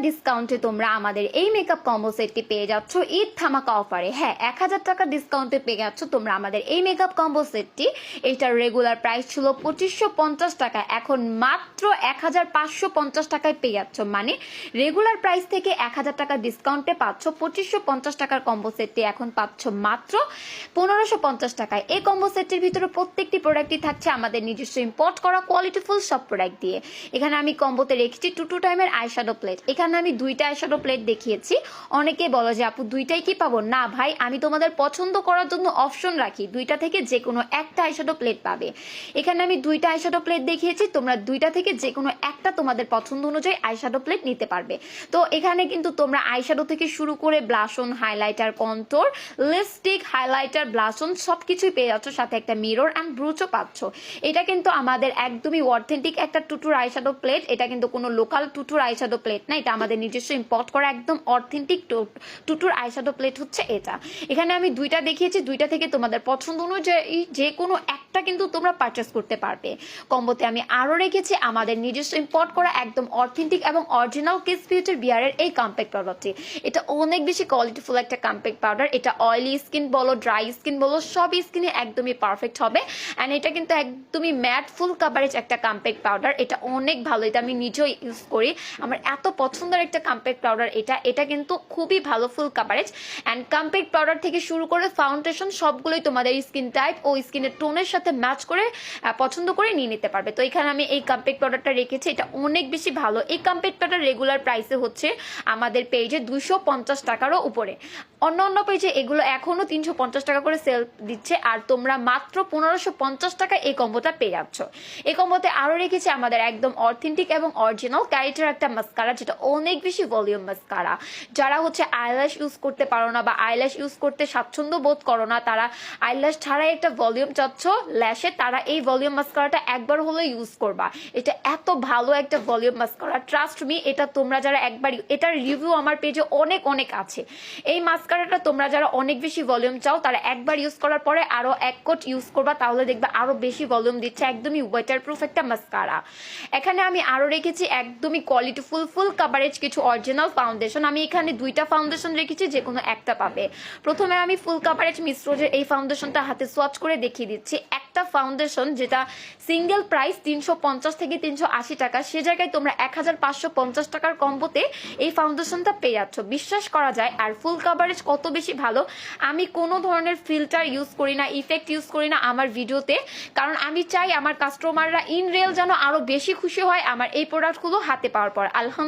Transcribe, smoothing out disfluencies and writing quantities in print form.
ডিসকাউন্টে তোমরা আমাদের এই মেকআপ কম্বো সেটটি পেয়ে যাচ্ছ ঈদ ধামাকা অফারে। হ্যাঁ, 1000 টাকা ডিসকাউন্টে পেয়ে যাচ্ছ তোমরা আমাদের এই মেকআপ কম্বো সেটটি। এটার রেগুলার প্রাইস ছিল 2550 টাকা, এখন মাত্র 1550 টাকায় পেয়ে যাচ্ছ। মানে রেগুলার প্রাইস থেকে 1000 টাকা ডিসকাউন্টে পাচ্ছ 2550 টাকার কম্বো সেটটি এখন পাচ্ছ মাত্র 1550 টাকায়। এই কম্বো সেটটির ভিতরে প্রত্যেকটি প্রোডাক্টই থাকছে আমাদের নিজস্ব ইম্পোর্ট করা কোয়ালিটিফুল সব প্রোডাক্ট দিয়ে। এখানে আমি কম্বোতে রেখেছি 2 টাইমের আইশ্যাডো প্লেট। এখানে আমি 2টা আইশ্যাডো প্লেট দেখিয়েছি। অনেকে বলো যে আপু 2টাই কি পাবো? না ভাই, আমি তোমাদের পছন্দ করার জন্য অপশন রাখি, 2টা থেকে যে কোনো একটা আইশ্যাডো প্লেট পাবে। এখানে আমি 2টা আইশ্যাডো প্লেট দেখিয়েছি, তোমরা 2টা থেকে যে কোনো একটা তোমাদের পছন্দ অনুযায়ী আইশ্যাডো প্লেট নিতে পারবে। তো এখানে কিন্তু তোমরা আইশ্যাডো থেকে শুরু করে ব্লাশন, হাইলাইটার, কন্ট্রোর, লিপস্টিক, হাইলাইটার, ব্লাশন সবকিছুই পেয়ে যাচ্ছ, সাথে একটা মিরর অ্যান্ড ব্রুচও পাচ্ছ। এটা কিন্তু আমাদের একদমই অথেন্টিক একটা টুটুর আইশ্যাডো প্লেট। এটা কিন্তু কোনো লোকাল টুটুর আইশ্যাডো প্লেট না, এটা আমাদের নিজস্ব ইম্পোর্ট করা একদম অথেন্টিক টুটুর আইশ্যাডো প্লেট হচ্ছে এটা। এখানে আমি 2টা দেখিয়েছি, 2টা থেকে তোমাদের পছন্দ অনুযায়ী যে কোনো একটা কিন্তু তোমরা পারচেস করতে পারবে। কম্বোতে আমি আরো রেখেছি আমাদের নিজস্ব ইম্পোর্ট করা একদম অথেন্টিক এবং অরিজিনাল কিস বিউটির বিয়ারের এই কম্প্যাক্ট পাউডারটি। এটা অনেক বেশি কোয়ালিটিফুল একটা কম্প্যাক্ট পাউডার। এটা অয়েলি স্কিন বলো, ড্রাই স্কিন বলো, সব স্কিনে একদমই পারফেক্ট হবে। অ্যান্ড এটা কিন্তু একদমই ম্যাট ফুল কাভারেজ একটা কম্প্যাক্ট পাউডার। এটা অনেক ভালো, এটা আমি নিজেও ইউজ করি, আমার এত পছন্দের একটা কম্প্যাক্ট পাউডার এটা। এটা কিন্তু খুবই ভালো full coverage. And compact powder থেকে শুরু করে ফাউন্ডেশন সবগুলোই তোমাদের স্কিন টাইপ ও স্কিনের টোনের সাথে ম্যাচ করে পছন্দ করে নিয়ে নিতে পারবে। তো এখানে আমি এই কম্প্যাক্ট পাউডারটা রেখেছি, এটা অনেক বেশি ভালো। এই কম্প্যাক্ট পাউডার রেগুলার প্রাইসে হচ্ছে আমাদের পেজে 250 টাকারও উপরে। অন্য পেজে এগুলো এখনো 350 টাকা করে সেল দিচ্ছে, আর তোমরা মাত্র 1550 টাকা এই কম্বোটা পেয়ে যাচ্ছ। এই কম্বোতে আরো রেখেছি আমাদের একদম অথেন্টিক এবং অরিজিনাল ক্যারেক্টার একটা মাস্কারা, যেটা অনেক বেশি ভলিউম মাস্কারা। যারা হচ্ছে আইল্যাশ ইউজ করতে পারো না বা আইল্যাশ ইউজ করতে স্বাচ্ছন্দ্য বোধ করো না, তারা আইল্যাশ ছাড়াই একটা ভলিউম চাচ্ছ ল্যাশে, তারা এই ভলিউম মাস্কারাটা একবার হলেও ইউজ করবা। এটা এত ভালো একটা ভলিউম মাস্কারা, ট্রাস্ট মি। এটা তোমরা যারা একবার, এটার রিভিউ আমার পেজে অনেক আছে। এই মাস্কারাটা তোমরা যারা অনেক বেশি ভলিউম চাও, তারা একবার ইউজ করার পরে আরো 1 কোট ইউজ করবা, তাহলে দেখবে আরো বেশি ভলিউম দিচ্ছে। একদমই ওয়াটারপ্রুফ একটা মাস্কারা। এখানে আমি আরো রেখেছি একদমই কোয়ালিটিফুল ফুল কাভারেজ কিছু অরিজিনাল ফাউন্ডেশন। আমি এখানে 2টা ফাউন্ডেশন রেখেছি, যে কোনো একটা পাবে। প্রথমে আমি ফুল কাভারেজ মিস রোজের এই ফাউন্ডেশনটা হাতে সোয়াচ করে দেখিয়ে দিচ্ছি। একটা ফাউন্ডেশন যেটা সিঙ্গেল প্রাইস 350 থেকে 380 টাকা, সে জায়গায় তোমরা 1550 টাকার কম্বোতে এই ফাউন্ডেশনটা পেয়ে যাচ্ছ। বিশ্বাস করা যায়। আর ফুল কাভারেজ কত বেশি ভালো, আমি কোনো ধরনের ফিল্টার ইউজ করি না, ইফেক্ট ইউজ করি না আমার ভিডিওতে, কারণ আমি চাই আমার কাস্টমাররা ইন রিয়েল যেন আরো বেশি খুশি হয় আমার এই প্রোডাক্টগুলো হাতে পাওয়ার পর। আলহামদুলিল্লাহ